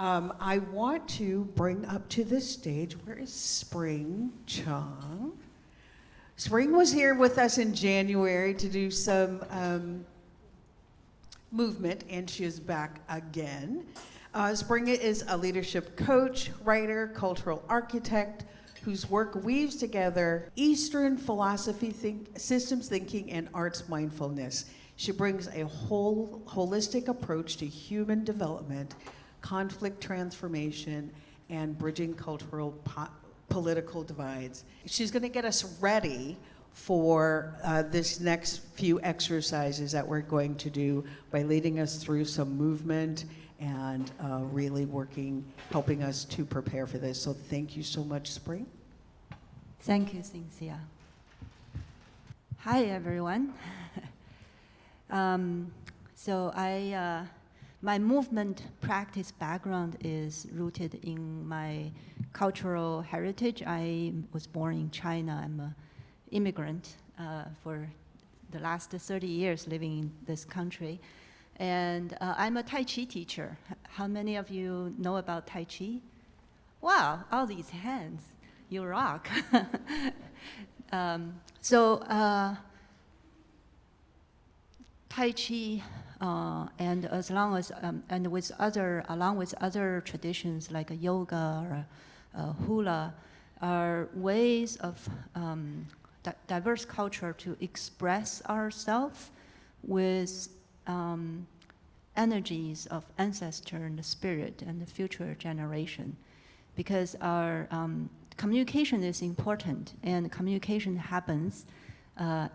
I want to bring up to the stage, where is Spring Cheng? Spring was here with us in January to do some movement, and she is back again. Spring is a leadership coach, writer, cultural architect, whose work weaves together Eastern philosophy, systems thinking, and arts mindfulness. She brings a holistic approach to human development, conflict transformation, and bridging cultural political divides. She's going to get us ready for this next few exercises that we're going to do by leading us through some movement and really helping us to prepare for this. So thank you so much, Spring. Thank you, Cynthia. Hi, everyone. My movement practice background is rooted in my cultural heritage. I was born in China. I'm an immigrant for the last 30 years living in this country. And I'm a Tai Chi teacher. How many of you know about Tai Chi? Wow, all these hands, you rock. Tai Chi, and along with other traditions like yoga or hula, are ways of diverse culture to express ourselves with energies of ancestor and the spirit and the future generation, because our communication is important, and communication happens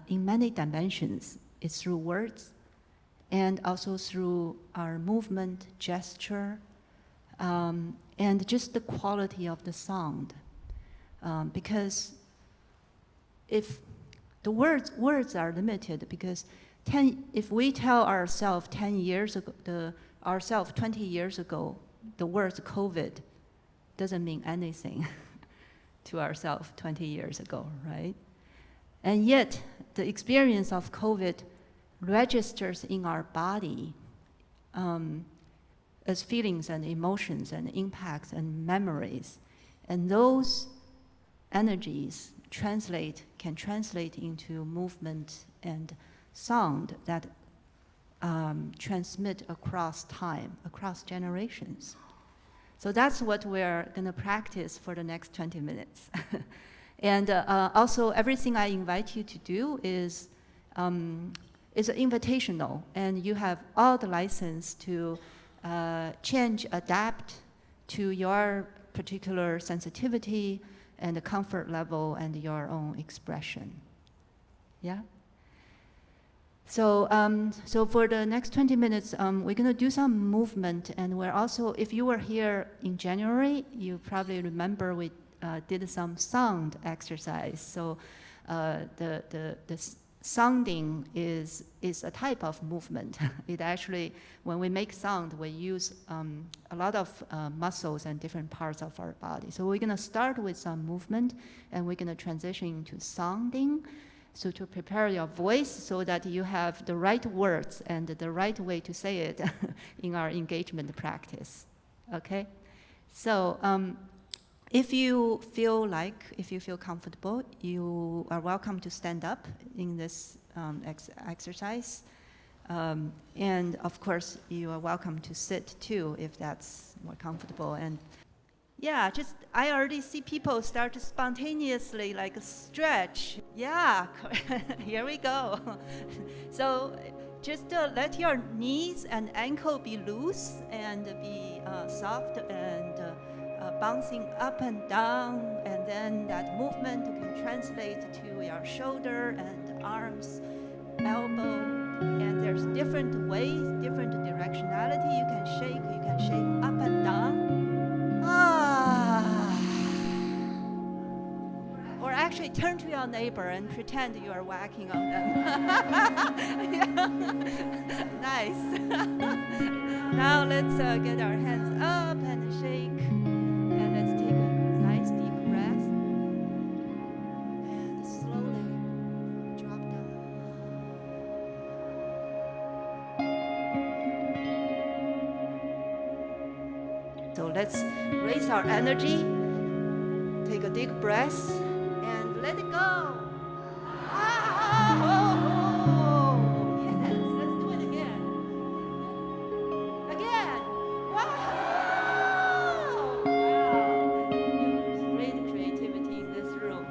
in many dimensions. It's through words, and also through our movement, gesture, and just the quality of the sound. Because if the words are limited, because if we tell ourselves 10 years ago, ourselves 20 years ago, the words COVID doesn't mean anything to ourselves 20 years ago, right? And yet, the experience of COVID registers in our body as feelings and emotions and impacts and memories. And those energies can translate into movement and sound that transmit across time, across generations. So that's what we're going to practice for the next 20 minutes. And also, everything I invite you to do is invitational, and you have all the license to change, adapt to your particular sensitivity and the comfort level and your own expression. Yeah? So, so for the next 20 minutes, we're going to do some movement, and we're also, if you were here in January, you probably remember we did some sound exercise. So the sounding is a type of movement. It actually, when we make sound, we use a lot of muscles and different parts of our body. So we're going to start with some movement, and we're going to transition into sounding. So to prepare your voice so that you have the right words and the right way to say it in our engagement practice, okay? So if you feel comfortable, you are welcome to stand up in this exercise. And of course, you are welcome to sit too if that's more comfortable. And yeah, I already see people start to spontaneously stretch. Yeah, here we go. So just let your knees and ankle be loose and be soft and bouncing up and down, and then that movement can translate to your shoulder and arms, elbow, and there's different ways, different directionality. You can shake up and down. Or actually turn to your neighbor and pretend you are whacking on them. Nice. Now let's get our hands up and shake. And let's take a nice deep breath. And slowly drop down. So let's raise our energy, take a deep breath, and let it go. Yes, let's do it again. Again. Wow. There's great creativity in this room.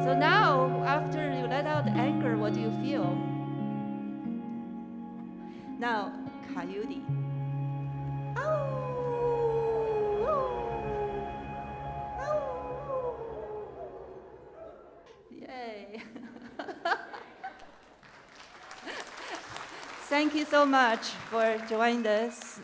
So now, after you let out the anger, what do you feel? Now, coyote. Yay. Thank you so much for joining us.